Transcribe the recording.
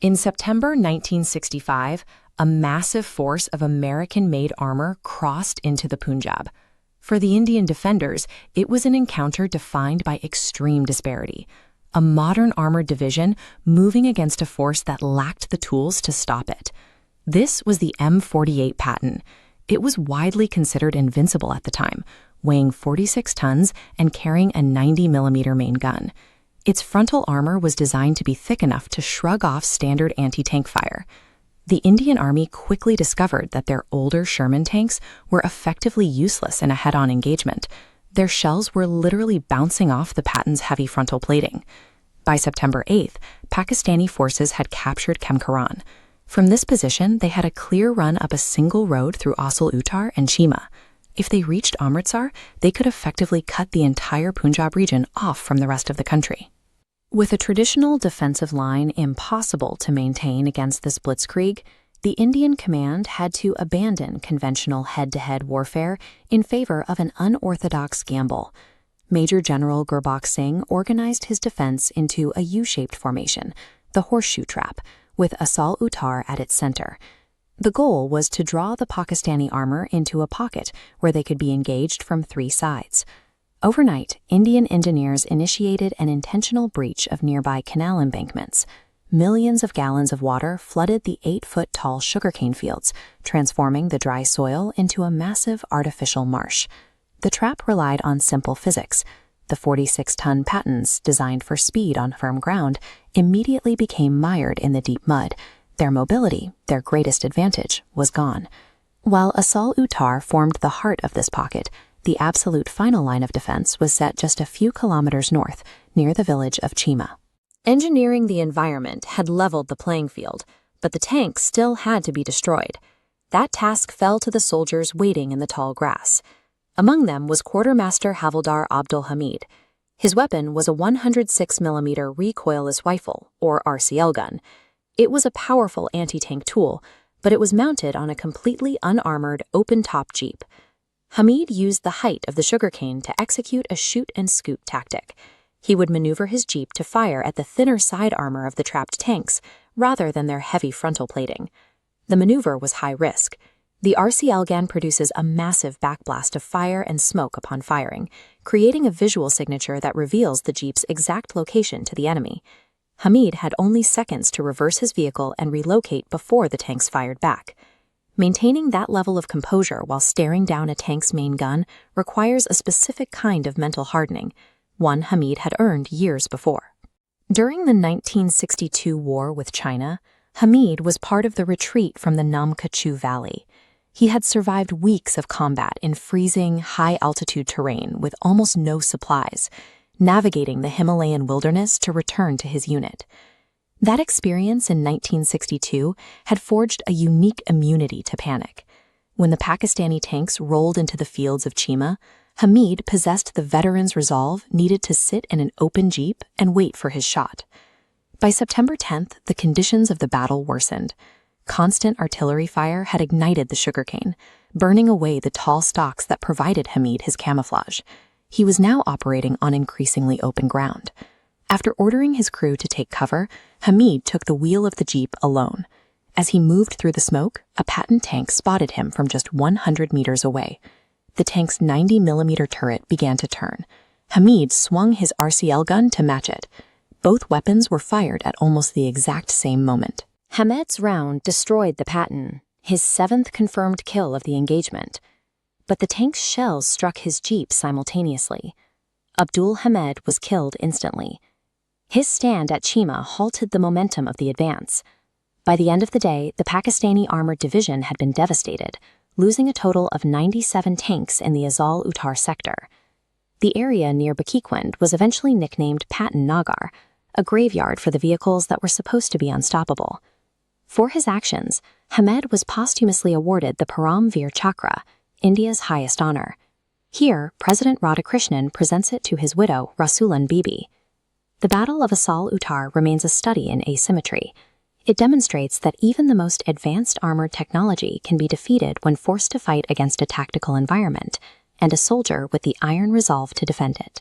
In September 1965, a massive force of American-made armor crossed into the Punjab. For the Indian defenders, it was an encounter defined by extreme disparity. A modern armored division moving against a force that lacked the tools to stop it. This was the M48 Patton. It was widely considered invincible at the time, weighing 46 tons and carrying a 90mm main gun. Its frontal armor was designed to be thick enough to shrug off standard anti-tank fire. The Indian Army quickly discovered that their older Sherman tanks were effectively useless in a head-on engagement. Their shells were literally bouncing off the Patton's heavy frontal plating. By September 8th, Pakistani forces had captured Kemkaran. From this position, they had a clear run up a single road through Asal-Uttar and Chima. If they reached Amritsar, they could effectively cut the entire Punjab region off from the rest of the country. With a traditional defensive line impossible to maintain against this blitzkrieg, the Indian command had to abandon conventional head-to-head warfare in favor of an unorthodox gamble. Major General Gurbakh Singh organized his defense into a U-shaped formation, the horseshoe trap, with Asal-Uttar at its center. The goal was to draw the Pakistani armor into a pocket where they could be engaged from three sides. Overnight, Indian engineers initiated an intentional breach of nearby canal embankments. Millions of gallons of water flooded the 8-foot-tall sugarcane fields, transforming the dry soil into a massive artificial marsh. The trap relied on simple physics. The 46-ton Pattons, designed for speed on firm ground, immediately became mired in the deep mud. Their mobility, their greatest advantage, was gone. While Asal-Uttar formed the heart of this pocket, the absolute final line of defense was set just a few kilometers north, near the village of Chima. Engineering the environment had leveled the playing field, but the tanks still had to be destroyed. That task fell to the soldiers waiting in the tall grass. Among them was Quartermaster Havildar Abdul Hamid. His weapon was a 106mm recoilless rifle, or RCL gun. It was a powerful anti-tank tool, but it was mounted on a completely unarmored, open-top jeep. Hamid used the height of the sugarcane to execute a shoot-and-scoot tactic. He would maneuver his jeep to fire at the thinner side armor of the trapped tanks, rather than their heavy frontal plating. The maneuver was high risk. The RCL gun produces a massive backblast of fire and smoke upon firing, creating a visual signature that reveals the jeep's exact location to the enemy. Hamid had only seconds to reverse his vehicle and relocate before the tanks fired back. Maintaining that level of composure while staring down a tank's main gun requires a specific kind of mental hardening, one Hamid had earned years before. During the 1962 war with China, Hamid was part of the retreat from the Nam Kachou Valley. He had survived weeks of combat in freezing, high-altitude terrain with almost no supplies, navigating the Himalayan wilderness to return to his unit. That experience in 1962 had forged a unique immunity to panic. When the Pakistani tanks rolled into the fields of Chima, Hamid possessed the veteran's resolve needed to sit in an open jeep and wait for his shot. By September 10th, the conditions of the battle worsened. Constant artillery fire had ignited the sugarcane, burning away the tall stalks that provided Hamid his camouflage. He was now operating on increasingly open ground. After ordering his crew to take cover, Hamid took the wheel of the jeep alone. As he moved through the smoke, a Patton tank spotted him from just 100 meters away. The tank's 90mm turret began to turn. Hamid swung his RCL gun to match it. Both weapons were fired at almost the exact same moment. Hamid's round destroyed the Patton, his 7th confirmed kill of the engagement. But the tank's shells struck his jeep simultaneously. Abdul Hamid was killed instantly. His stand at Chima halted the momentum of the advance. By the end of the day, the Pakistani armored division had been devastated, losing a total of 97 tanks in the Asal-Uttar sector. The area near Bakiquind was eventually nicknamed Patton Nagar, a graveyard for the vehicles that were supposed to be unstoppable. For his actions, Hamid was posthumously awarded the Param Veer Chakra, India's highest honor. Here, President Radhakrishnan presents it to his widow, Rasulan Bibi. The Battle of Asal-Uttar remains a study in asymmetry. It demonstrates that even the most advanced armored technology can be defeated when forced to fight against a tactical environment, and a soldier with the iron resolve to defend it.